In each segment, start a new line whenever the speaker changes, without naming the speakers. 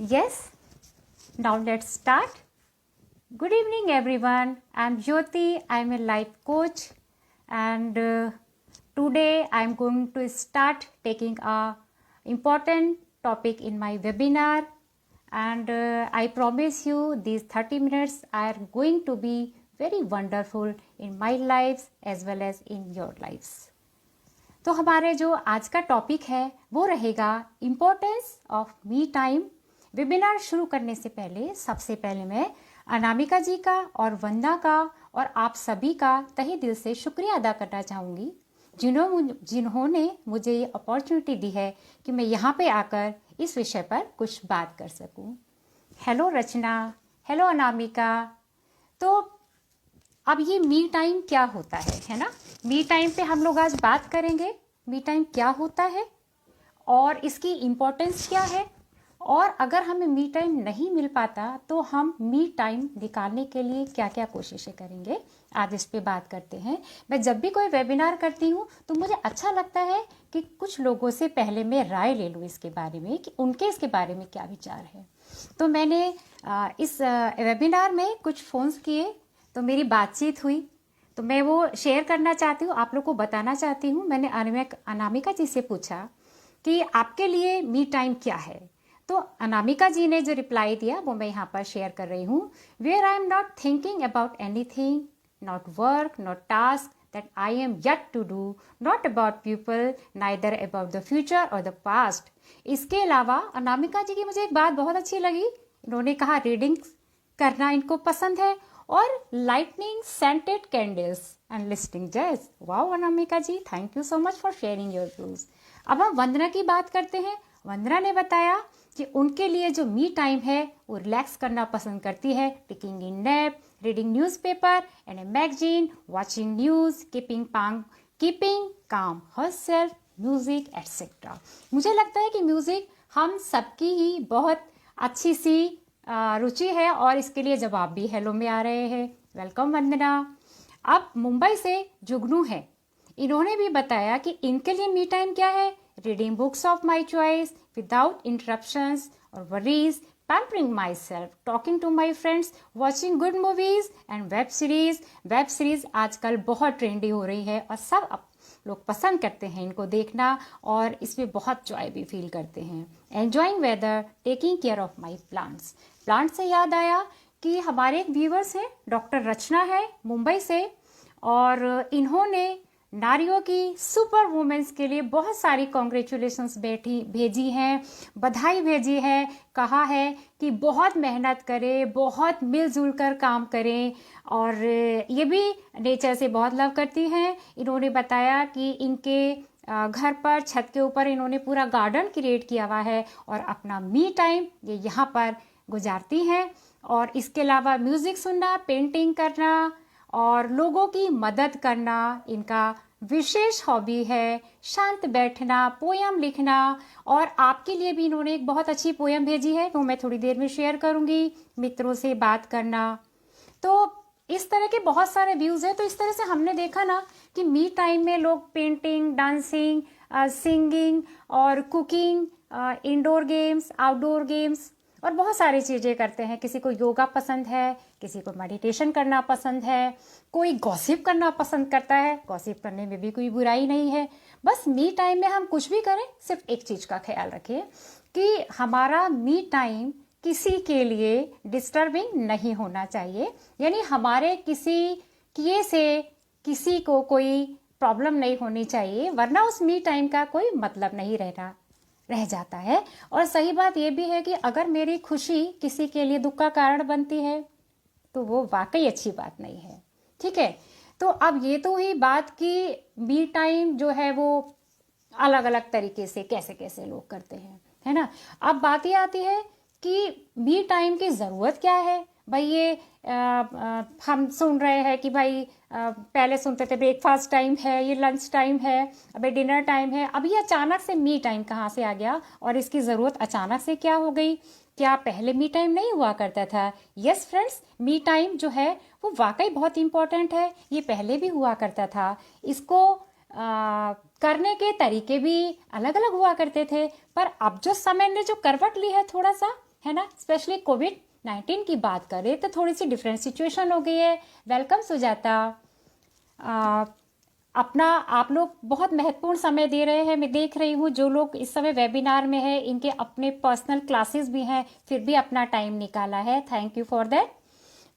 Yes, now let's start. Good evening, everyone. I'm Jyoti. I'm a life coach, and today I'm going to start taking a important topic in my webinar. And I promise you, these 30 minutes are going to be very wonderful in my lives as well as in your lives. तो हमारे जो आज का topic है वो रहेगा importance of me time. Webinar शुरू करने से पहले सबसे पहले मैं अनामिका जी का और वंदना का और आप सभी का तहे दिल से शुक्रिया अदा करना चाहूँगी जिन्होंने मुझे ये अपॉर्चुनिटी दी है कि मैं यहाँ पे आकर इस विषय पर कुछ बात कर सकूँ। हेलो रचना, हेलो अनामिका। तो अब ये मी टाइम क्या होता है ना? मी टाइम पे हम लोग आज बात करेंगे। मी टाइम क्या होता है और इसकी इम्पोर्टेंस क्या है, और अगर हमें मी टाइम नहीं मिल पाता तो हम मी टाइम निकालने के लिए क्या क्या कोशिशें करेंगे, आज इस पे बात करते हैं। मैं जब भी कोई वेबिनार करती हूँ तो मुझे अच्छा लगता है कि कुछ लोगों से पहले मैं राय ले लूँ इसके बारे में कि उनके इसके बारे में क्या विचार है। तो मैंने इस वेबिनार में कुछ फ़ोन्स किए तो मेरी बातचीत हुई, तो मैं वो शेयर करना चाहती हूँ, आप लोग को बताना चाहती हूँ। मैंने अनामिका जी से पूछा कि आपके लिए मी टाइम क्या है, तो अनामिका जी ने जो रिप्लाई दिया वो मैं यहाँ पर शेयर कर रही हूँ। Where I am not thinking about anything, not work, not task that I am yet to do, not about people, neither about the future or the past. इसके अलावा अनामिका जी की मुझे एक बात बहुत अच्छी लगी। इन्होंने कहा रीडिंग करना इनको पसंद है और lighting scented candles and listening jazz. Wow Anamika ji, thank you so much for sharing your views. अब हम वंदना की बात करते हैं। वंदना ने बताया कि उनके लिए जो मी टाइम है वो रिलैक्स करना पसंद करती है, taking in nap, reading newspaper and a magazine, watching news, keeping काम हरसेल्फ, म्यूजिक एटसेट्रा। मुझे लगता है कि म्यूजिक हम सबकी ही बहुत अच्छी सी रुचि है और इसके लिए जवाब भी हेलो में आ रहे हैं। वेलकम वंदना। अब मुंबई से जुगनू है, इन्होंने भी बताया कि इनके लिए मी टाइम क्या है। Reading books of my choice without interruptions और worries, pampering myself, talking to my friends, watching good movies and web series. Web series आजकल बहुत ट्रेंडी हो रही है और सब लोग पसंद करते हैं इनको देखना और इसमें बहुत जॉय भी फील करते हैं। Enjoying weather, taking care of my plants. Plant से याद आया कि हमारे एक व्यूवर्स हैं, डॉक्टर रचना है मुंबई से, और इन्होंने नारियों की सुपर वुमेन्स के लिए बहुत सारी कॉन्ग्रेचुलेशंस भेजी हैं, बधाई भेजी है, कहा है कि बहुत मेहनत करें, बहुत मिलजुल कर काम करें, और ये भी नेचर से बहुत लव करती हैं। इन्होंने बताया कि इनके घर पर छत के ऊपर इन्होंने पूरा गार्डन क्रिएट किया हुआ है और अपना मी टाइम ये यहाँ पर गुजारती हैं। और इसके अलावा म्यूज़िक सुनना, पेंटिंग करना और लोगों की मदद करना इनका विशेष हॉबी है। शांत बैठना, पोयम लिखना, और आपके लिए भी इन्होंने एक बहुत अच्छी पोयम भेजी है वो मैं थोड़ी देर में शेयर करूंगी। मित्रों से बात करना, तो इस तरह के बहुत सारे व्यूज हैं। तो इस तरह से हमने देखा ना कि मी टाइम में लोग पेंटिंग, डांसिंग, सिंगिंग और cooking, indoor games, outdoor games और बहुत सारी चीज़ें करते हैं। किसी को योगा पसंद है, किसी को मेडिटेशन करना पसंद है, कोई गॉसिप करना पसंद करता है। गॉसिप करने में भी कोई बुराई नहीं है। बस मी टाइम में हम कुछ भी करें, सिर्फ एक चीज़ का ख्याल रखें कि हमारा मी टाइम किसी के लिए डिस्टर्बिंग नहीं होना चाहिए, यानी हमारे किसी किए से किसी को कोई प्रॉब्लम नहीं होनी चाहिए, वरना उस मी टाइम का कोई मतलब नहीं रह जाता है। और सही बात यह भी है कि अगर मेरी खुशी किसी के लिए दुख का कारण बनती है तो वो वाकई अच्छी बात नहीं है। ठीक है, तो अब ये तो हुई बात कि मी टाइम जो है वो अलग अलग तरीके से कैसे कैसे लोग करते हैं, है ना। अब बात ये आती है कि मी टाइम की ज़रूरत क्या है। भाई ये हम सुन रहे हैं कि भाई पहले सुनते थे ब्रेकफास्ट टाइम है, ये लंच टाइम है, अभी डिनर टाइम है। अभी अचानक से मी टाइम कहाँ से आ गया और इसकी ज़रूरत अचानक से क्या हो गई? क्या पहले मी टाइम नहीं हुआ करता था? यस फ्रेंड्स, मी टाइम जो है वो वाकई बहुत इंपॉर्टेंट है। ये पहले भी हुआ करता था। इसको करने के तरीके भी अलग अलग हुआ करते थे, पर अब जो समय ने जो करवट ली है थोड़ा सा, है ना। स्पेशली कोविड-19 की बात करें तो थोड़ी सी डिफरेंट सिचुएशन हो गई है। वेलकम सुजाता। अपना आप लोग बहुत महत्वपूर्ण समय दे रहे हैं। मैं देख रही हूँ जो लोग इस समय वेबिनार में है इनके अपने पर्सनल क्लासेस भी हैं, फिर भी अपना टाइम निकाला है। Thank you for that.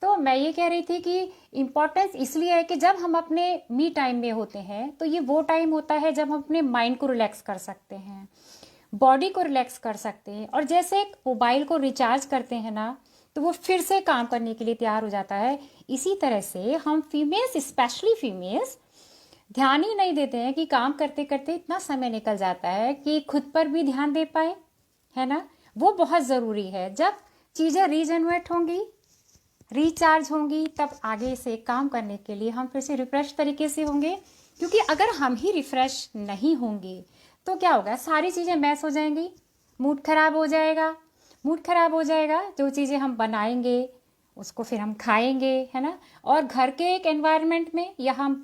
तो मैं ये कह रही थी कि इम्पोर्टेंस इसलिए है कि जब हम अपने मी टाइम में होते हैं तो ये वो टाइम होता है जब हम अपने माइंड को रिलैक्स कर सकते हैं, बॉडी को रिलैक्स कर सकते हैं, और जैसे एक मोबाइल को रिचार्ज करते हैं ना तो वो फिर से काम करने के लिए तैयार हो जाता है। इसी तरह से हम फीमेल्स, स्पेशली फीमेल्स, ध्यान ही नहीं देते हैं कि काम करते करते इतना समय निकल जाता है कि खुद पर भी ध्यान दे पाए, है ना। वो बहुत ज़रूरी है। जब चीज़ें रीजनरेट होंगी, रिचार्ज होंगी, तब आगे से काम करने के लिए हम फिर से रिफ्रेश तरीके से होंगे। क्योंकि अगर हम ही रिफ्रेश नहीं होंगे तो क्या होगा, सारी चीज़ें मैस हो जाएंगी, मूड खराब हो जाएगा। मूड खराब हो जाएगा, जो चीज़ें हम बनाएंगे उसको फिर हम खाएंगे, है ना। और घर के एक एनवायरनमेंट में, या हम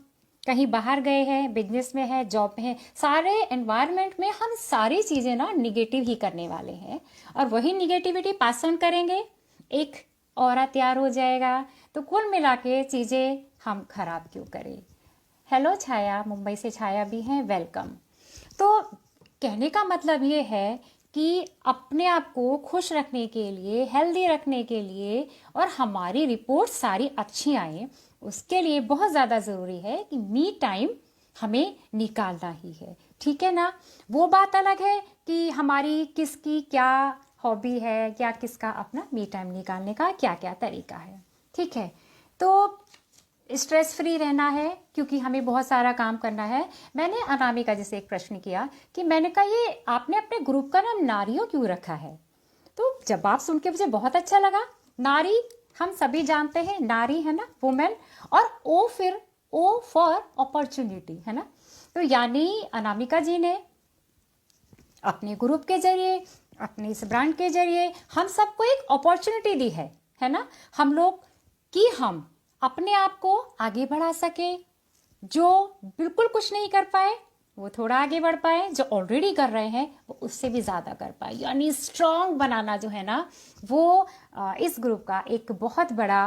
कहीं बाहर गए हैं, बिजनेस में है, जॉब में है, सारे एनवायरनमेंट में हम सारी चीज़ें ना निगेटिव ही करने वाले हैं, और वही निगेटिविटी पास ऑन करेंगे, एक ऑरा तैयार हो जाएगा। तो कुल मिला के चीज़ें हम खराब क्यों करें। हेलो छाया, मुंबई से छाया भी हैं, वेलकम। तो कहने का मतलब ये है कि अपने आप को खुश रखने के लिए, हेल्दी रखने के लिए, और हमारी रिपोर्ट सारी अच्छी आए, उसके लिए बहुत ज़्यादा ज़रूरी है कि मी टाइम हमें निकालना ही है, ठीक है ना। वो बात अलग है कि हमारी किसकी क्या हॉबी है, क्या किसका अपना मी टाइम निकालने का क्या क्या तरीका है, ठीक है। तो स्ट्रेस फ्री रहना है क्योंकि हमें बहुत सारा काम करना है। मैंने अनामिका जी से एक प्रश्न किया कि मैंने कहा ये आपने अपने ग्रुप का नाम नारियों क्यों रखा है। तो जवाब सुन के मुझे बहुत अच्छा लगा। नारी हम सभी जानते हैं, नारी है ना, वुमेन, और ओ फिर ओ फॉर अपॉर्चुनिटी, है ना। तो यानी अनामिका जी ने अपने ग्रुप के जरिए, अपने इस ब्रांड के जरिए हम सबको एक अपॉर्चुनिटी दी है ना, हम लोग, कि हम अपने आप को आगे बढ़ा सके। जो बिल्कुल कुछ नहीं कर पाए वो थोड़ा आगे बढ़ पाए, जो ऑलरेडी कर रहे हैं वो उससे भी ज़्यादा कर पाए। यानी स्ट्रॉन्ग बनाना जो है ना, वो इस ग्रुप का एक बहुत बड़ा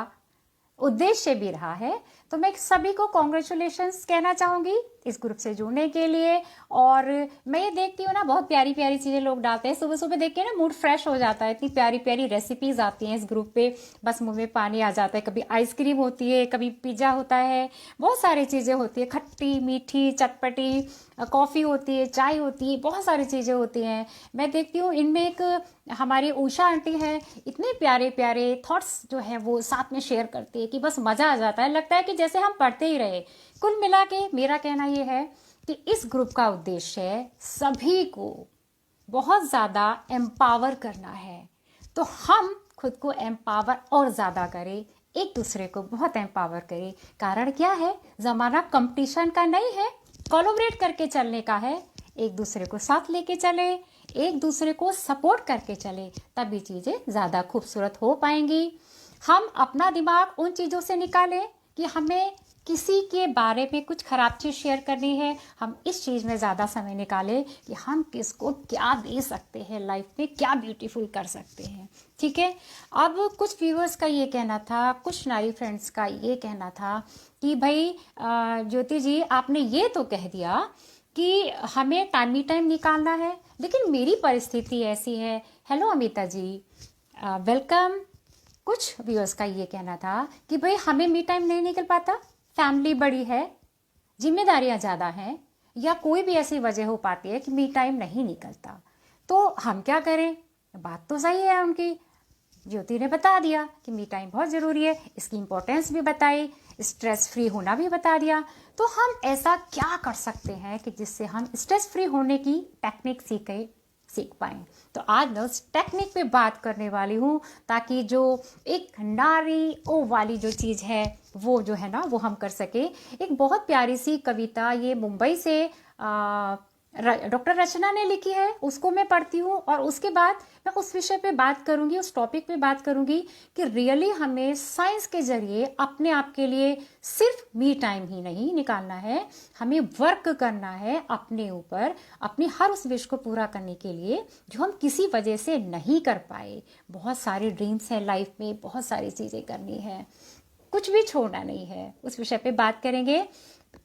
उद्देश्य भी रहा है। तो मैं सभी को कॉन्ग्रेचुलेशंस कहना चाहूँगी इस ग्रुप से जुड़ने के लिए। और मैं ये देखती हूँ ना, बहुत प्यारी प्यारी चीज़ें लोग डालते हैं, सुबह सुबह देख के ना मूड फ्रेश हो जाता है। इतनी प्यारी प्यारी रेसिपीज़ आती हैं इस ग्रुप पे, बस मुंह में पानी आ जाता है। कभी आइसक्रीम होती है, कभी पिज़्ज़ा होता है, बहुत सारी चीज़ें होती है, खट्टी मीठी चटपटी, कॉफ़ी होती है, चाय होती है, बहुत सारी चीज़ें होती हैं। मैं देखती हूँ इनमें एक हमारी उषा आंटी है, इतने प्यारे प्यारे थॉट्स जो है वो साथ में शेयर करती है कि बस मज़ा आ जाता है, लगता है कि जैसे हम पढ़ते ही रहे। कुल मिला के मेरा कहना ये है कि इस ग्रुप का उद्देश्य सभी को बहुत ज़्यादा एम्पावर करना है। तो हम खुद को एम्पावर और ज़्यादा करें, एक दूसरे को बहुत एम्पावर करें। कारण क्या है, ज़माना कंपटीशन का नहीं है, कोलैबोरेट करके चलने का है। एक दूसरे को साथ लेके चले, एक दूसरे को सपोर्ट करके चले, तभी चीज़ें ज़्यादा खूबसूरत हो पाएंगी। हम अपना दिमाग उन चीज़ों से निकालें कि हमें किसी के बारे में कुछ ख़राब चीज़ शेयर करनी है, हम इस चीज़ में ज़्यादा समय निकालें कि हम किसको क्या दे सकते हैं, लाइफ में क्या ब्यूटीफुल कर सकते हैं, ठीक है। अब कुछ व्यूअर्स का ये कहना था, कुछ नारी फ्रेंड्स का ये कहना था कि भाई ज्योति जी आपने ये तो कह दिया कि हमें टाइम ही टाइम निकालना है, लेकिन मेरी परिस्थिति ऐसी है। हेलो अमिता जी, वेलकम। कुछ व्यूअर्स का ये कहना था कि भाई हमें मी टाइम नहीं निकल पाता, फैमिली बड़ी है, जिम्मेदारियां ज़्यादा हैं, या कोई भी ऐसी वजह हो पाती है कि मी टाइम नहीं निकलता, तो हम क्या करें। बात तो सही है उनकी, ज्योति ने बता दिया कि मी टाइम बहुत ज़रूरी है, इसकी इम्पोर्टेंस भी बताई, स्ट्रेस फ्री होना भी बता दिया। तो हम ऐसा क्या कर सकते हैं कि जिससे हम स्ट्रेस फ्री होने की टेक्निक सीख पाएँ। तो आज मैं उस टेक्निक पे बात करने वाली हूँ, ताकि जो एक नारी ओ वाली जो चीज़ है वो जो है ना वो हम कर सके। एक बहुत प्यारी सी कविता, ये मुंबई से डॉक्टर रचना ने लिखी है, उसको मैं पढ़ती हूँ और उसके बाद मैं उस विषय पे बात करूंगी, उस टॉपिक पे बात करूंगी कि रियली हमें साइंस के जरिए अपने आप के लिए सिर्फ मी टाइम ही नहीं निकालना है, हमें वर्क करना है अपने ऊपर, अपनी हर उस विश को पूरा करने के लिए जो हम किसी वजह से नहीं कर पाए। बहुत सारे ड्रीम्स हैं लाइफ में, बहुत सारी चीज़ें करनी है, कुछ भी छोड़ना नहीं है। उस विषय पे बात करेंगे।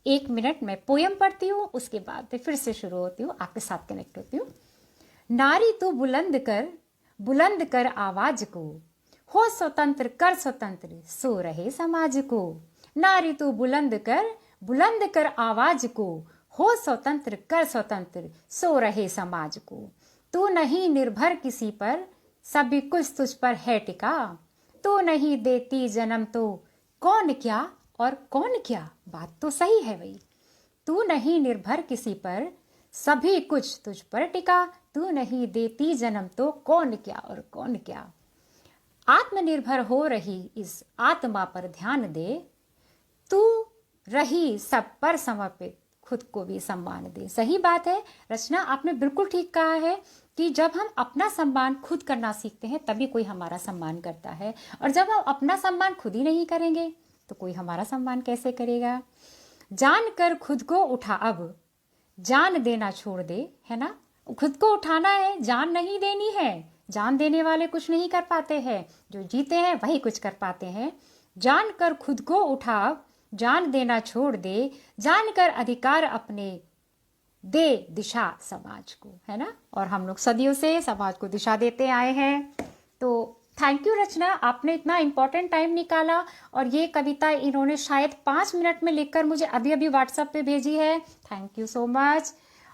1 मिनट मैं पोयम पढ़ती हूँ, उसके बाद फिर से शुरू होती हूँ, आपके साथ कनेक्ट होती हूँ। नारी तू बुलंद कर आवाज को, हो स्वतंत्र कर स्वतंत्र, सो रहे समाज को। नारी तू बुलंद कर आवाज को, हो स्वतंत्र कर स्वतंत्र, सो रहे समाज को। तू नहीं निर्भर किसी पर, सभी कुछ तुझ पर है टिका। तू नहीं देती जन्म तो कौन क्या और कौन क्या, बात तो सही है भाई। तू नहीं निर्भर किसी पर, सभी कुछ तुझ पर टिका। तू नहीं देती जन्म तो कौन क्या और कौन क्या। आत्मनिर्भर हो रही इस आत्मा पर ध्यान दे, तू रही सब पर समर्पित, खुद को भी सम्मान दे। सही बात है रचना, आपने बिल्कुल ठीक कहा है कि जब हम अपना सम्मान खुद करना सीखते हैं तभी कोई हमारा सम्मान करता है, और जब हम अपना सम्मान खुद ही नहीं करेंगे तो कोई हमारा सम्मान कैसे करेगा। जान कर खुद को उठा, अब जान देना छोड़ दे, है ना। खुद को उठाना है, जान नहीं देनी है। जान देने वाले कुछ नहीं कर पाते हैं, जो जीते हैं वही कुछ कर पाते हैं। जान कर खुद को उठा, जान देना छोड़ दे, जान कर अधिकार अपने दे दिशा समाज को, है ना। और हम लोग सदियों से समाज को दिशा देते आए हैं। तो थैंक यू रचना, आपने इतना इम्पोर्टेंट टाइम निकाला, और ये कविता इन्होंने शायद 5 मिनट में लिखकर मुझे अभी अभी व्हाट्सएप पे भेजी है। Thank you so much.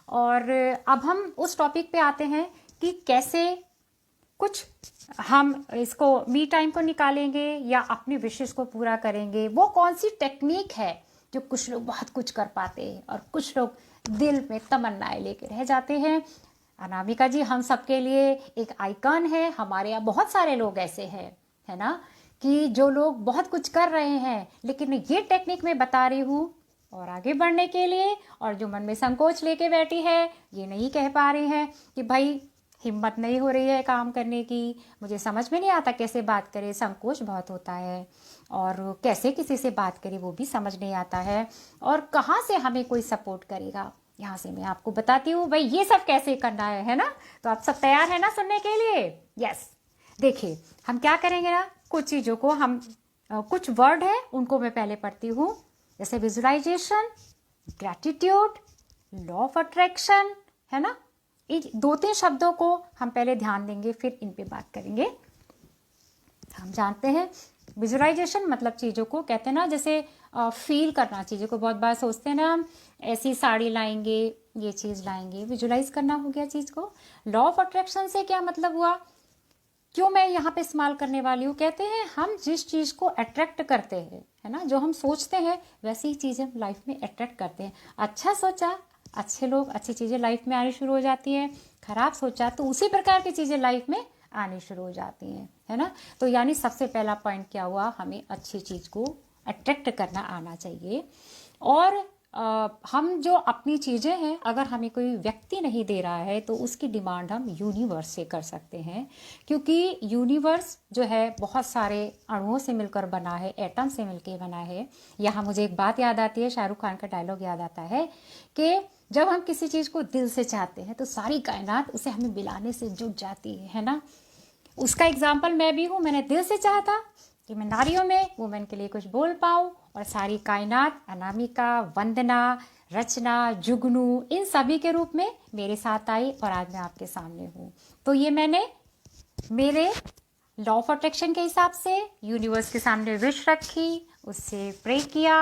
और अब हम उस टॉपिक पे आते हैं कि कैसे कुछ हम इसको मी टाइम को निकालेंगे या अपनी विशेष को पूरा करेंगे। वो कौन सी टेक्निक है जो कुछ लोग बहुत कुछ कर पाते हैं और कुछ लोग दिल में तमन्नाएं लेके रह जाते हैं। अनामिका जी हम सबके लिए एक आइकन है, हमारे यहाँ बहुत सारे लोग ऐसे हैं, है ना, कि जो लोग बहुत कुछ कर रहे हैं, लेकिन ये टेक्निक मैं बता रही हूँ और आगे बढ़ने के लिए, और जो मन में संकोच लेके बैठी है, ये नहीं कह पा रही है कि भाई हिम्मत नहीं हो रही है काम करने की, मुझे समझ में नहीं आता कैसे बात करें, संकोच बहुत होता है, और कैसे किसी से बात करें वो भी समझ नहीं आता है, और कहाँ से हमें कोई सपोर्ट करेगा। यहाँ से मैं आपको बताती हूँ भाई ये सब कैसे करना है ना। तो आप सब तैयार है ना सुनने के लिए? यस। देखिए हम क्या करेंगे ना, कुछ चीज़ों को हम कुछ वर्ड है उनको मैं पहले पढ़ती हूँ, जैसे visualisation, gratitude, law of attraction, है ना। इन 2-3 शब्दों को हम पहले ध्यान देंगे, फिर इन पे बात करेंगे। हम जानते हैं विजुअलाइजेशन मतलब चीज़ों को कहते हैं ना, जैसे फील करना चीज़ों को। बहुत बार सोचते हैं ना हम ऐसी साड़ी लाएंगे, ये चीज़ लाएंगे, विजुअलाइज करना हो गया चीज़ को। लॉ ऑफ अट्रैक्शन से क्या मतलब हुआ, क्यों मैं यहाँ पे इस्तेमाल करने वाली हूँ। कहते हैं हम जिस चीज़ को अट्रैक्ट करते हैं, है ना, जो हम सोचते हैं वैसी ही चीज़ें हम लाइफ में अट्रैक्ट करते हैं। अच्छा सोचा, अच्छे लोग, अच्छी चीज़ें लाइफ में आनी शुरू हो जाती हैं। खराब सोचा तो उसी प्रकार की चीज़ें लाइफ में आनी शुरू हो जाती हैं, है ना। तो यानी सबसे पहला पॉइंट क्या हुआ, हमें अच्छी चीज़ को अट्रैक्ट करना आना चाहिए। और हम जो अपनी चीज़ें हैं, अगर हमें कोई व्यक्ति नहीं दे रहा है तो उसकी डिमांड हम यूनिवर्स से कर सकते हैं, क्योंकि यूनिवर्स जो है बहुत सारे अणुओं से मिलकर बना है, एटम से मिलकर बना है। यहाँ मुझे एक बात याद आती है, शाहरुख खान का डायलॉग याद आता है कि जब हम किसी चीज़ को दिल से चाहते हैं तो सारी कायनात उसे हमें मिलाने से जुट जाती है ना। उसका एग्जाम्पल मैं भी हूँ, मैंने दिल से चाहा था कि मैं नारियों में वुमेन के लिए कुछ बोल पाऊँ, और सारी कायनात अनामिका, वंदना, रचना, जुगनू, इन सभी के रूप में मेरे साथ आई, और आज मैं आपके सामने हूँ। तो ये मैंने मेरे लॉ ऑफ अट्रैक्शन के हिसाब से यूनिवर्स के सामने विश रखी, उससे प्रे किया,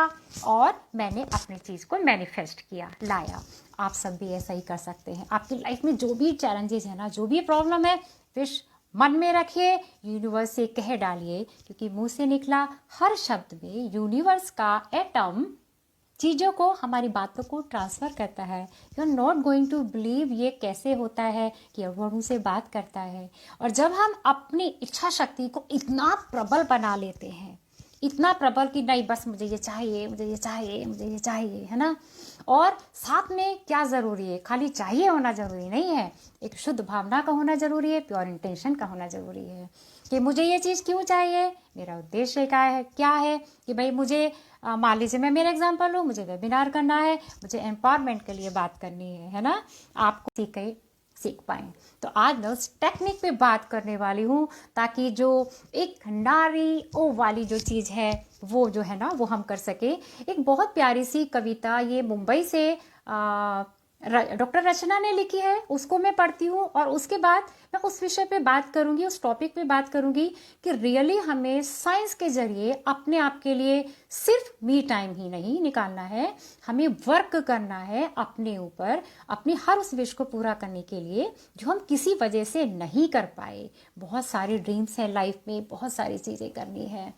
और मैंने अपनी चीज़ को मैनिफेस्ट किया, लाया। आप सब भी ऐसा ही कर सकते हैं। आपकी लाइफ में जो भी चैलेंजेस है ना, जो भी प्रॉब्लम है, विश मन में रखिए, यूनिवर्स से कह डालिए, क्योंकि मुंह से निकला हर शब्द में यूनिवर्स का एटम चीज़ों को, हमारी बातों को ट्रांसफ़र करता है। You are not going to believe ये कैसे होता है कि अवगुण से बात करता है। और जब हम अपनी इच्छा शक्ति को इतना प्रबल बना लेते हैं, इतना प्रबल कि नहीं बस मुझे ये चाहिए, मुझे ये चाहिए, मुझे ये चाहिए, है ना, और साथ में क्या ज़रूरी है, खाली चाहिए होना ज़रूरी नहीं है, एक शुद्ध भावना का होना ज़रूरी है, प्योर इंटेंशन का होना ज़रूरी है कि मुझे ये चीज़ क्यों चाहिए, मेरा उद्देश्य क्या है कि भाई मुझे मान लीजिए मैं मेरा एग्जांपल लूँ, मुझे वेबिनार करना है, मुझे एम्पावरमेंट के लिए बात करनी है ना, आपको सीख पाएँ। तो आज मैं उस टेक्निक पे बात करने वाली हूँ ताकि जो एक नारी ओ वाली जो चीज़ है वो जो है ना वो हम कर सके। एक बहुत प्यारी सी कविता ये मुंबई से डॉक्टर रचना ने लिखी है, उसको मैं पढ़ती हूँ और उसके बाद मैं उस विषय पे बात करूँगी, उस टॉपिक पे बात करूँगी कि रियली हमें साइंस के जरिए अपने आप के लिए सिर्फ मी टाइम ही नहीं निकालना है, हमें वर्क करना है अपने ऊपर, अपनी हर उस विश को पूरा करने के लिए जो हम किसी वजह से नहीं कर पाए। बहुत सारे ड्रीम्स हैं लाइफ में, बहुत सारी चीज़ें करनी है,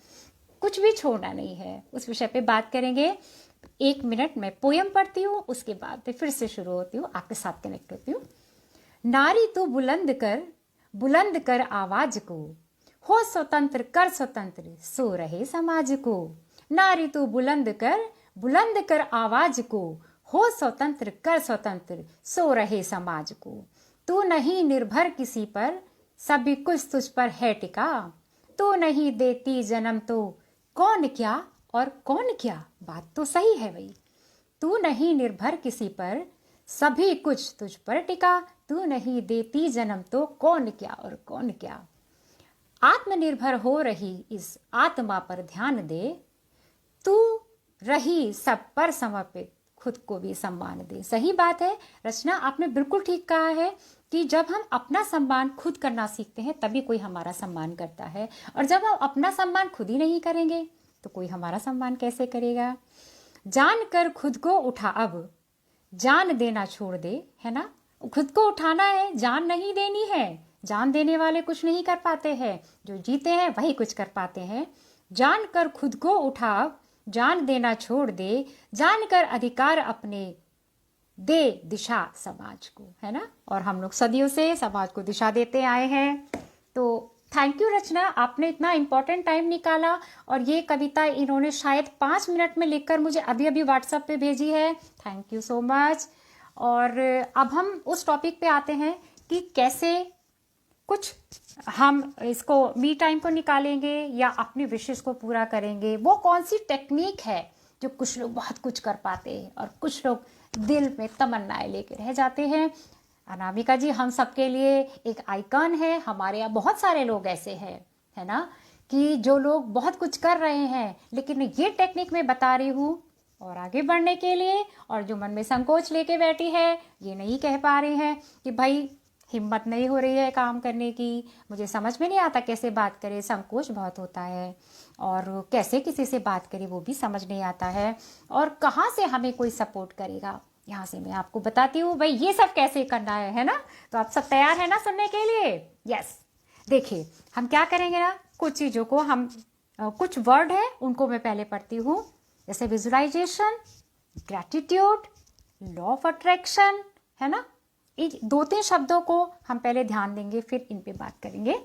कुछ भी छोड़ना नहीं है। उस विषय पे बात करेंगे। 1 मिनट में पोयम पढ़ती हूँ, उसके बाद फिर से शुरू होती हूँ, आपके साथ कनेक्ट होती हूँ। नारी तू बुलंद कर आवाज को, हो स्वतंत्र कर स्वतंत्र, सो रहे समाज को। नारी तू बुलंद कर आवाज को, हो स्वतंत्र कर स्वतंत्र, सो रहे समाज को। तू नहीं निर्भर किसी पर, सभी कुछ तुझ पर है टिका। तू नहीं देती जन्म तो कौन क्या और कौन क्या, बात तो सही है भाई। तू नहीं निर्भर किसी पर, सभी कुछ तुझ पर टिका। तू नहीं देती जन्म तो कौन क्या और कौन क्या। आत्मनिर्भर हो रही इस आत्मा पर ध्यान दे, तू रही सब पर समर्पित, खुद को भी सम्मान दे। सही बात है रचना, आपने बिल्कुल ठीक कहा है कि जब हम अपना सम्मान खुद करना सीखते हैं तभी कोई हमारा सम्मान करता है, और जब हम अपना सम्मान खुद ही नहीं करेंगे तो कोई हमारा सम्मान कैसे करेगा। जान कर खुद को उठा, अब जान देना छोड़ दे, है ना। खुद को उठाना है, जान नहीं देनी है। जान देने वाले कुछ नहीं कर पाते हैं, जो जीते हैं वही कुछ कर पाते हैं। जान कर खुद को उठा, जान देना छोड़ दे, जान कर अधिकार अपने दे दिशा समाज को, है ना। और हम लोग सदियों से समाज को दिशा देते आए हैं। तो थैंक यू रचना, आपने इतना इम्पोर्टेंट टाइम निकाला और ये कविता इन्होंने शायद 5 मिनट में लिखकर मुझे अभी अभी व्हाट्सएप पे भेजी है। Thank you so much. और अब हम उस टॉपिक पे आते हैं कि कैसे कुछ हम इसको मी टाइम को निकालेंगे या अपनी विशेष को पूरा करेंगे। वो कौन सी टेक्निक है जो कुछ लोग बहुत कुछ कर पाते हैं और कुछ लोग दिल में तमन्नाएं लेके रह जाते हैं। अनामिका जी हम सबके लिए एक आइकन है, हमारे यहाँ बहुत सारे लोग ऐसे हैं, है ना, कि जो लोग बहुत कुछ कर रहे हैं, लेकिन ये टेक्निक मैं बता रही हूँ और आगे बढ़ने के लिए, और जो मन में संकोच लेके बैठी है, ये नहीं कह पा रही है कि भाई हिम्मत नहीं हो रही है काम करने की, मुझे समझ में नहीं आता कैसे बात करें, संकोच बहुत होता है, और कैसे किसी से बात करें वो भी समझ नहीं आता है, और कहाँ से हमें कोई सपोर्ट करेगा। यहाँ से मैं आपको बताती हूँ भाई ये सब कैसे करना है ना। तो आप सब तैयार है ना सुनने के लिए? यस। देखिए हम क्या करेंगे ना, कुछ चीज़ों को हम कुछ वर्ड है उनको मैं पहले पढ़ती हूँ, जैसे visualisation, gratitude, law of attraction, है ना। इन 2-3 शब्दों को हम पहले ध्यान देंगे, फिर इन पे बात करेंगे।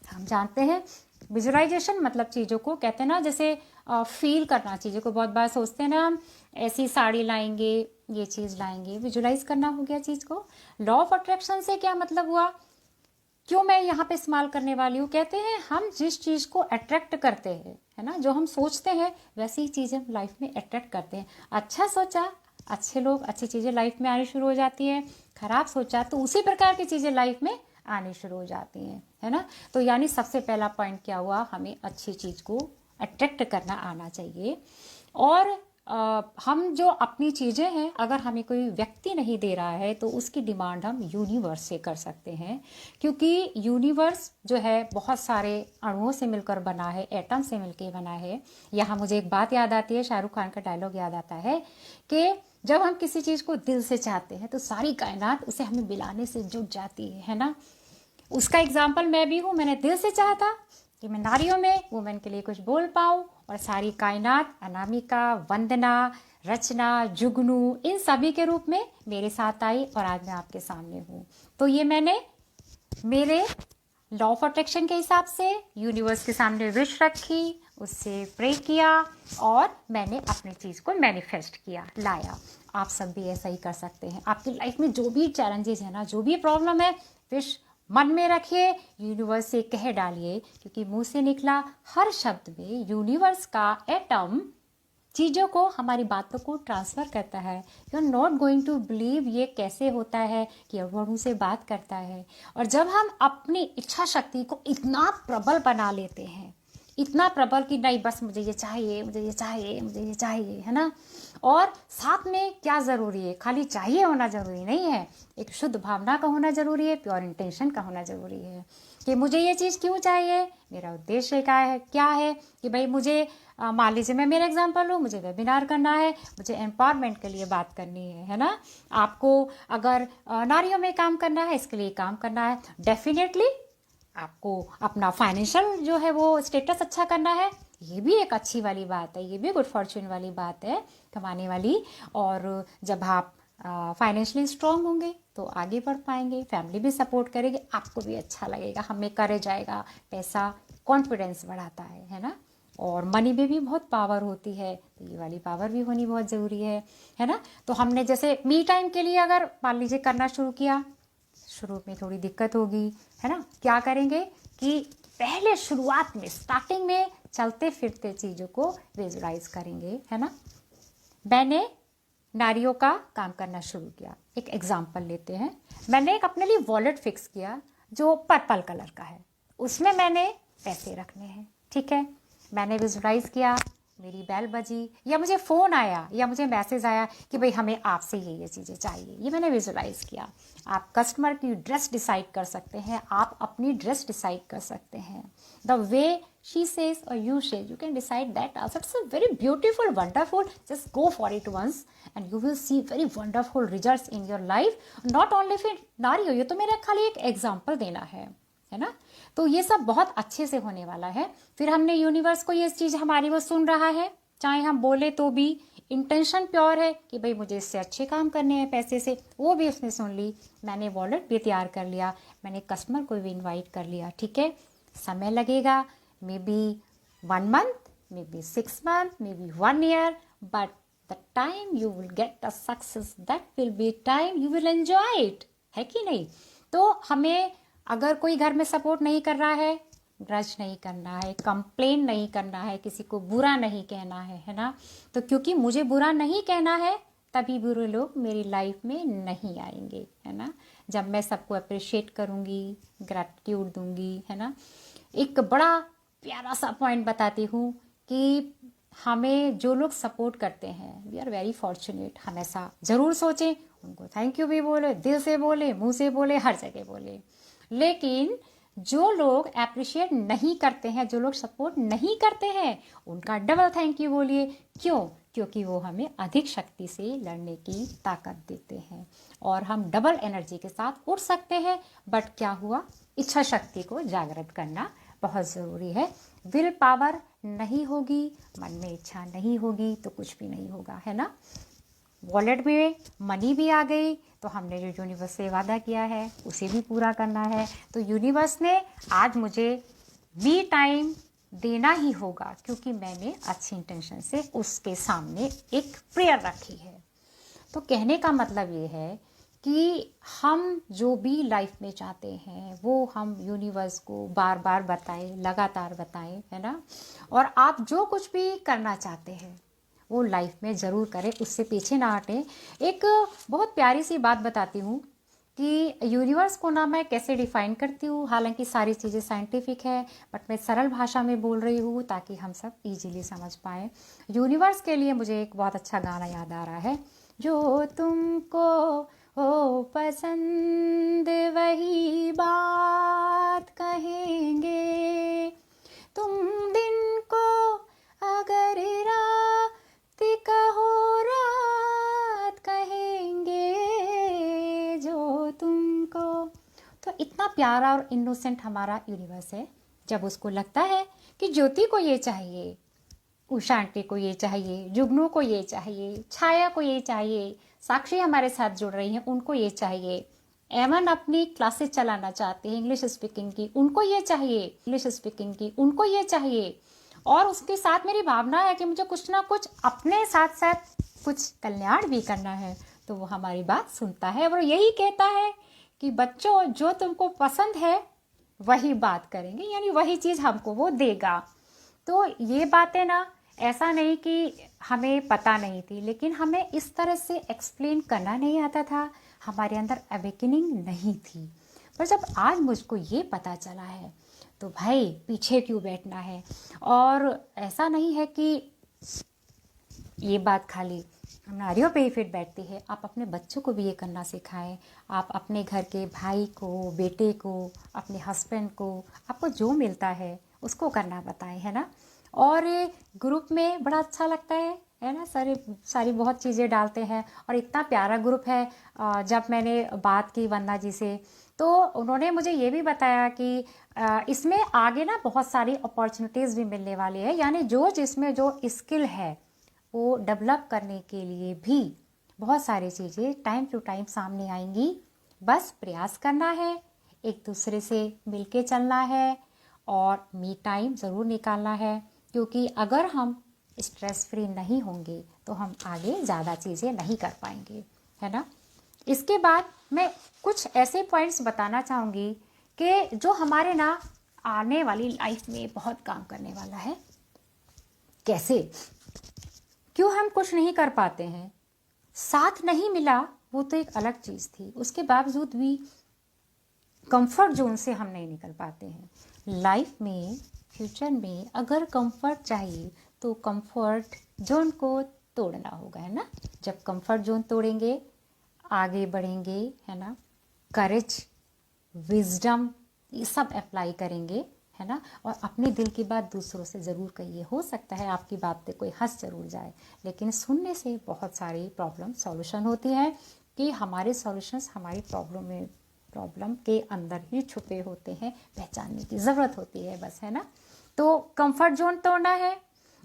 हम जानते हैं विजुअलाइजेशन मतलब चीज़ों को कहते हैं ना, जैसे फील करना चीज़ों को। बहुत बार सोचते हैं ना हम ऐसी साड़ी लाएंगे, ये चीज़ लाएंगे, विजुअलाइज करना हो गया चीज़ को। लॉ ऑफ अट्रैक्शन से क्या मतलब हुआ, क्यों मैं यहाँ पे इस्तेमाल करने वाली हूँ। कहते हैं हम जिस चीज़ को अट्रैक्ट करते हैं, है ना, जो हम सोचते हैं वैसी ही चीज़ें हम लाइफ में अट्रैक्ट करते हैं। अच्छा सोचा, अच्छे लोग, अच्छी चीज़ें लाइफ में आनी शुरू हो जाती है। खराब सोचा तो उसी प्रकार की चीज़ें लाइफ में आनी शुरू हो जाती हैं, है ना। तो यानी सबसे पहला पॉइंट क्या हुआ, हमें अच्छी चीज़ को अट्रैक्ट करना आना चाहिए। और हम जो अपनी चीज़ें हैं, अगर हमें कोई व्यक्ति नहीं दे रहा है तो उसकी डिमांड हम यूनिवर्स से कर सकते हैं, क्योंकि यूनिवर्स जो है बहुत सारे अणुओं से मिलकर बना है, एटम से मिलकर बना है। यहाँ मुझे एक बात याद आती है, शाहरुख खान का डायलॉग याद आता है कि जब हम किसी चीज़ को दिल से चाहते हैं तो सारी कायनात उसे हमें मिलाने से जुट जाती है ना। उसका एग्जाम्पल मैं भी हूँ, मैंने दिल से चाहा था कि मैं नारियों में वुमेन के लिए कुछ बोल पाऊँ, और सारी कायनात अनामिका, वंदना, रचना, जुगनू, इन सभी के रूप में मेरे साथ आई और आज मैं आपके सामने हूँ। तो ये मैंने मेरे लॉ ऑफ अट्रैक्शन के हिसाब से यूनिवर्स के सामने विश रखी, उससे प्रे किया और मैंने अपनी चीज़ को मैनिफेस्ट किया, लाया। आप सब भी ऐसा ही कर सकते हैं। आपकी लाइफ में जो भी चैलेंजेस है ना, जो भी प्रॉब्लम है, विश मन में रखिए, यूनिवर्स से कह डालिए, क्योंकि मुंह से निकला हर शब्द में यूनिवर्स का एटम चीज़ों को, हमारी बातों को ट्रांसफ़र करता है। You are not going to believe ये कैसे होता है कि वो मुझसे बात करता है। और जब हम अपनी इच्छा शक्ति को इतना प्रबल बना लेते हैं, इतना प्रबल कि नहीं बस मुझे ये चाहिए, मुझे ये चाहिए, मुझे ये चाहिए, है ना। और साथ में क्या ज़रूरी है, खाली चाहिए होना ज़रूरी नहीं है, एक शुद्ध भावना का होना ज़रूरी है, प्योर इंटेंशन का होना ज़रूरी है कि मुझे ये चीज़ क्यों चाहिए, मेरा उद्देश्य क्या है कि भाई मुझे मान लीजिए मैं मेरा एग्जांपल लूँ, मुझे वेबिनार करना है, मुझे एम्पावरमेंट के लिए बात करनी है ना। आपको अगर नारियों में काम करना है, इसके लिए काम करना है, डेफिनेटली आपको अपना फाइनेंशियल जो है वो स्टेटस अच्छा करना है, ये भी एक अच्छी वाली बात है, ये भी गुड फॉर्चून वाली बात है, कमाने वाली। और जब आप फाइनेंशियली स्ट्रांग होंगे तो आगे बढ़ पाएंगे, फैमिली भी सपोर्ट करेगी, आपको भी अच्छा लगेगा, हमें करेज आएगा, पैसा कॉन्फिडेंस बढ़ाता है ना। और मनी में भी बहुत पावर होती है, तो ये वाली पावर भी होनी बहुत ज़रूरी है ना। तो हमने जैसे मी टाइम के लिए अगर मान लीजिए करना शुरू किया, शुरू में थोड़ी दिक्कत होगी, है ना। क्या करेंगे कि पहले शुरुआत में, स्टार्टिंग में चलते फिरते चीज़ों को विजुलाइज करेंगे, है ना। मैंने नारियों का काम करना शुरू किया, एक एग्जाम्पल लेते हैं। मैंने एक अपने लिए वॉलेट फिक्स किया जो पर्पल कलर का है, उसमें मैंने पैसे रखने हैं, ठीक है। मैंने विजुलाइज किया, मेरी बेल बजी, या मुझे फ़ोन आया, या मुझे मैसेज आया कि भाई हमें आपसे ये चीज़ें चाहिए, ये मैंने विजुलाइज किया। आप कस्टमर की ड्रेस डिसाइड कर सकते हैं, आप अपनी ड्रेस डिसाइड कर सकते हैं, the way she says or you say, you can decide that also. It's a very beautiful, wonderful, just go for it once and you will see very wonderful results in your life. Not only for नारियों, ये तो मेरा खाली एक example देना है ना। तो ये सब बहुत अच्छे से होने वाला है। फिर हमने यूनिवर्स को ये चीज़ हमारी वो सुन रहा है, चाहे हम बोले तो भी इंटेंशन प्योर है कि भाई मुझे इससे अच्छे काम करने हैं पैसे से, वो भी उसने सुन ली। मैंने वॉलेट भी तैयार कर लिया, मैंने कस्टमर को भी इन्वाइट कर लिया, ठीक है। समय लगेगा, maybe 1 month, maybe 6 months, maybe 1 year, but the time you will get the success, that will be time you will enjoy it, है कि नहीं। तो हमें अगर कोई घर में सपोर्ट नहीं कर रहा है, ग्रज नहीं करना है, कंप्लेन नहीं करना है, किसी को बुरा नहीं कहना है ना। तो क्योंकि मुझे बुरा नहीं कहना है, तभी बुरे लोग मेरी लाइफ में नहीं आएंगे, है ना। जब मैं सबको अप्रिशिएट करूँगी, ग्रैटिट्यूड दूंगी, है ना। एक बड़ा प्यारा सा पॉइंट बताती हूँ कि हमें जो लोग सपोर्ट करते हैं, वी आर वेरी फॉर्चुनेट, हमेशा ज़रूर सोचें, उनको थैंक यू भी बोले, दिल से बोले, मुंह से बोले, हर जगह बोले। लेकिन जो लोग अप्रिशिएट नहीं करते हैं, जो लोग सपोर्ट नहीं करते हैं, उनका डबल थैंक यू बोलिए। क्यों? क्योंकि वो हमें अधिक शक्ति से लड़ने की ताकत देते हैं और हम डबल एनर्जी के साथ उड़ सकते हैं। बट क्या हुआ, इच्छा शक्ति को जागृत करना बहुत ज़रूरी है। विल पावर नहीं होगी, मन में इच्छा नहीं होगी तो कुछ भी नहीं होगा, है ना। वॉलेट में मनी भी आ गई, तो हमने जो यूनिवर्स से वादा किया है उसे भी पूरा करना है। तो यूनिवर्स ने आज मुझे मी टाइम देना ही होगा, क्योंकि मैंने अच्छी इंटेंशन से उसके सामने एक प्रेयर रखी है। तो कहने का मतलब ये है कि हम जो भी लाइफ में चाहते हैं वो हम यूनिवर्स को बार बार बताएं, लगातार बताएं, है ना। और आप जो कुछ भी करना चाहते हैं वो लाइफ में ज़रूर करें, उससे पीछे ना हटें। एक बहुत प्यारी सी बात बताती हूँ कि यूनिवर्स को ना मैं कैसे डिफ़ाइन करती हूँ, हालांकि सारी चीज़ें साइंटिफिक है, बट मैं सरल भाषा में बोल रही हूँ ताकि हम सब इजीली समझ पाएँ। यूनिवर्स के लिए मुझे एक बहुत अच्छा गाना याद आ रहा है, जो तुमको हो पसंद वही बात कहेंगे, तुम दिन को अगर रात कहो रात कहेंगे, जो तुमको। तो इतना प्यारा और इनोसेंट हमारा यूनिवर्स है। जब उसको लगता है कि ज्योति को ये चाहिए, उषा आंटी को ये चाहिए, जुगनू को ये चाहिए, छाया को ये चाहिए, साक्षी हमारे साथ जुड़ रही हैं, उनको ये चाहिए, एमन अपनी क्लासेस चलाना चाहते हैं इंग्लिश स्पीकिंग की, उनको ये चाहिए, इंग्लिश स्पीकिंग की, उनको ये चाहिए, और उसके साथ मेरी भावना है कि मुझे कुछ ना कुछ अपने साथ साथ कुछ कल्याण भी करना है, तो वो हमारी बात सुनता है और यही कहता है कि बच्चों जो तुमको पसंद है वही बात करेंगे, यानी वही चीज़ हमको वो देगा। तो ये बातें ना, ऐसा नहीं कि हमें पता नहीं थी, लेकिन हमें इस तरह से एक्सप्लेन करना नहीं आता था, हमारे अंदर अवेकनिंग नहीं थी। पर जब आज मुझको ये पता चला है तो भाई पीछे क्यों बैठना है। और ऐसा नहीं है कि ये बात खाली हम नारियों पे ही फिट बैठती है, आप अपने बच्चों को भी ये करना सिखाएं। आप अपने घर के भाई को, बेटे को, अपने हस्बैंड को, आपको जो मिलता है उसको करना बताएं, है ना। और ग्रुप में बड़ा अच्छा लगता है ना, सारी बहुत चीज़ें डालते हैं और इतना प्यारा ग्रुप है। जब मैंने बात की वंदना जी से तो उन्होंने मुझे ये भी बताया कि इसमें आगे ना बहुत सारी अपॉर्चुनिटीज़ भी मिलने वाली है, यानी जो जिसमें जो स्किल है वो डेवलप करने के लिए भी बहुत सारी चीज़ें टाइम टू टाइम सामने आएंगी। बस प्रयास करना है, एक दूसरे से मिलके चलना है और मी टाइम ज़रूर निकालना है, क्योंकि अगर हम स्ट्रेस फ्री नहीं होंगे तो हम आगे ज़्यादा चीज़ें नहीं कर पाएंगे, है ना। इसके बाद मैं कुछ ऐसे पॉइंट्स बताना चाहूँगी कि जो हमारे ना आने वाली लाइफ में बहुत काम करने वाला है। कैसे, क्यों हम कुछ नहीं कर पाते हैं, साथ नहीं मिला वो तो एक अलग चीज़ थी, उसके बावजूद भी कंफर्ट जोन से हम नहीं निकल पाते हैं। लाइफ में, फ्यूचर में अगर कंफर्ट चाहिए तो कंफर्ट जोन को तोड़ना होगा, है ना। जब कंफर्ट जोन तोड़ेंगे आगे बढ़ेंगे, है ना। करेज, विजडम, ये सब अप्लाई करेंगे, है ना। और अपने दिल की बात दूसरों से ज़रूर कहिए। हो सकता है आपकी बात पे कोई हंस जरूर जाए, लेकिन सुनने से बहुत सारी प्रॉब्लम सॉल्यूशन होती है, कि हमारे सॉल्यूशंस हमारी प्रॉब्लम के अंदर ही छुपे होते हैं, पहचानने की ज़रूरत होती है बस, है ना। तो कंफर्ट जोन तोड़ना है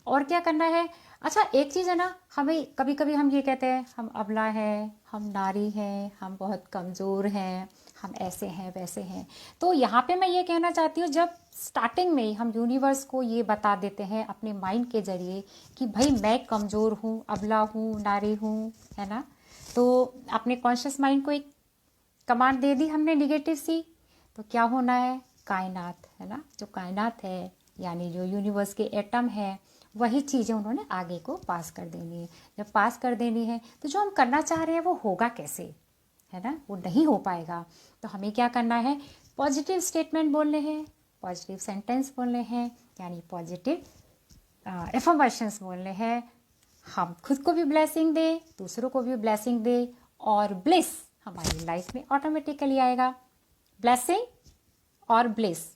और क्या करना है। अच्छा एक चीज़ है ना, हमें कभी कभी हम ये कहते हैं हम अबला हैं, हम नारी हैं, हम बहुत कमज़ोर हैं, हम ऐसे हैं वैसे हैं। तो यहाँ पे मैं ये कहना चाहती हूँ, जब स्टार्टिंग में हम यूनिवर्स को ये बता देते हैं अपने माइंड के जरिए कि भाई मैं कमज़ोर हूँ, अबला हूँ, नारी हूँ, है ना, तो अपने कॉन्शियस माइंड को एक कमांड दे दी हमने निगेटिव सी, तो क्या होना है, कायनात, है ना, जो कायनात है यानी जो यूनिवर्स के एटम है, वही चीज़ें उन्होंने आगे को पास कर देनी है। जब पास कर देनी है तो जो हम करना चाह रहे हैं वो होगा कैसे, है ना, वो नहीं हो पाएगा। तो हमें क्या करना है, पॉजिटिव स्टेटमेंट बोलने हैं, पॉजिटिव सेंटेंस बोलने हैं, यानी पॉजिटिव एफर्मेशंस बोलने हैं। हम खुद को भी ब्लेसिंग दे, दूसरों को भी ब्लेसिंग दे, और ब्लिस हमारी लाइफ में ऑटोमेटिकली आएगा। ब्लेसिंग और ब्लिस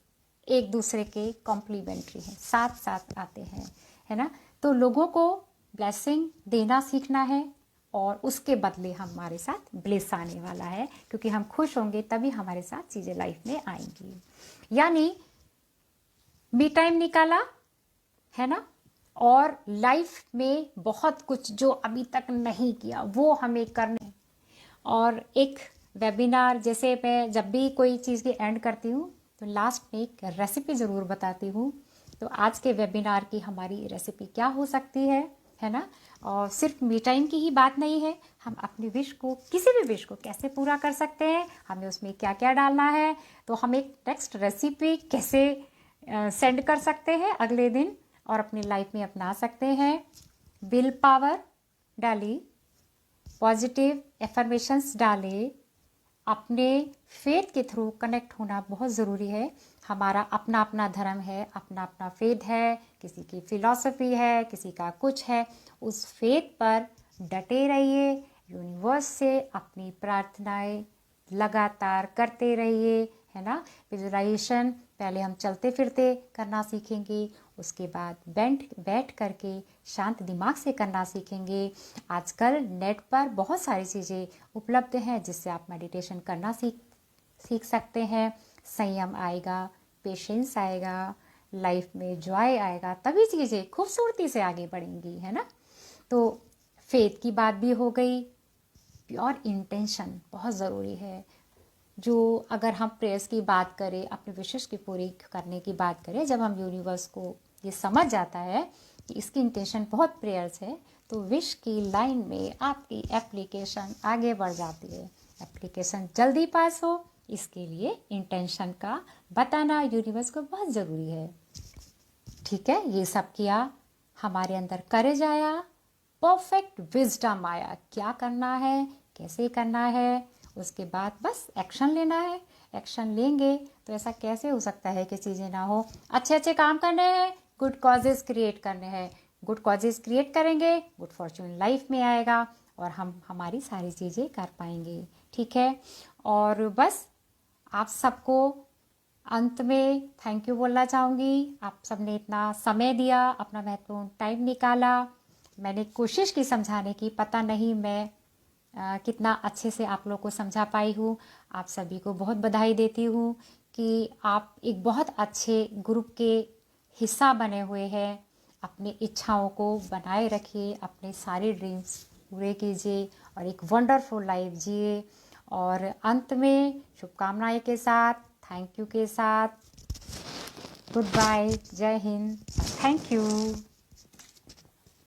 एक दूसरे के कॉम्प्लीमेंट्री हैं, साथ साथ आते हैं, है ना। तो लोगों को ब्लेसिंग देना सीखना है और उसके बदले हमारे साथ ब्लिस आने वाला है, क्योंकि हम खुश होंगे तभी हमारे साथ चीज़ें लाइफ में आएंगी। यानी मी टाइम निकाला, है ना, और लाइफ में बहुत कुछ जो अभी तक नहीं किया वो हमें करने। और एक वेबिनार, जैसे मैं जब भी कोई चीज़ की एंड करती हूँ तो लास्ट में एक रेसिपी ज़रूर बताती हूँ। तो आज के वेबिनार की हमारी रेसिपी क्या हो सकती है ना। और सिर्फ मी टाइम की ही बात नहीं है, हम अपनी विश को, किसी भी विश को कैसे पूरा कर सकते हैं, हमें उसमें क्या क्या डालना है, तो हम एक टेक्स्ट रेसिपी कैसे सेंड कर सकते हैं अगले दिन और अपनी लाइफ में अपना सकते हैं। विल पावर डाली, पॉजिटिव एफर्मेशंस डाले, अपने फेथ के थ्रू कनेक्ट होना बहुत ज़रूरी है। हमारा अपना अपना धर्म है, अपना अपना फेथ है, किसी की फिलॉसफी है, किसी का कुछ है, उस फेथ पर डटे रहिए, यूनिवर्स से अपनी प्रार्थनाएं लगातार करते रहिए, है ना। विजुअलाइजेशन पहले हम चलते फिरते करना सीखेंगे, उसके बाद बैठ करके शांत दिमाग से करना सीखेंगे। आजकल नेट पर बहुत सारी चीज़ें उपलब्ध हैं जिससे आप मेडिटेशन करना सीख सकते हैं। संयम आएगा, पेशेंस आएगा, लाइफ में जॉय आएगा, तभी चीज़ें खूबसूरती से आगे बढ़ेंगी, है ना। तो फेथ की बात भी हो गई। प्योर इंटेंशन बहुत ज़रूरी है। जो अगर हम प्रेयर्स की बात करें, अपने विशेष की पूरी करने की बात करें, जब हम यूनिवर्स को ये समझ जाता है कि इसकी इंटेंशन बहुत प्रेयर्स है, तो विश की लाइन में आपकी एप्लीकेशन आगे बढ़ जाती है। एप्लीकेशन जल्दी पास हो, इसके लिए इंटेंशन का बताना यूनिवर्स को बहुत ज़रूरी है। ठीक है, ये सब किया, हमारे अंदर करेज आया, परफेक्ट विजडम आया, क्या करना है, कैसे करना है, उसके बाद बस एक्शन लेना है। एक्शन लेंगे तो ऐसा कैसे हो सकता है कि चीज़ें ना हो। अच्छे अच्छे काम करने हैं, गुड कॉजेज़ क्रिएट करने हैं, गुड कॉजेज़ क्रिएट करेंगे, गुड फॉर्चून लाइफ में आएगा और हम हमारी सारी चीज़ें कर पाएंगे। ठीक है, और बस आप सबको अंत में थैंक यू बोलना चाहूँगी। आप सबने इतना समय दिया, अपना महत्वपूर्ण टाइम निकाला। मैंने कोशिश की समझाने की, पता नहीं मैं कितना अच्छे से आप लोग को समझा पाई हूँ। आप सभी को बहुत बधाई देती हूँ कि आप एक बहुत अच्छे ग्रुप के हिस्सा बने हुए हैं। अपनी इच्छाओं को बनाए रखिए, अपने सारे ड्रीम्स पूरे कीजिए और एक वंडरफुल लाइफ जिए। और अंत में शुभकामनाएं के साथ, थैंक यू के साथ, गुड बाय, जय हिंद, थैंक यू।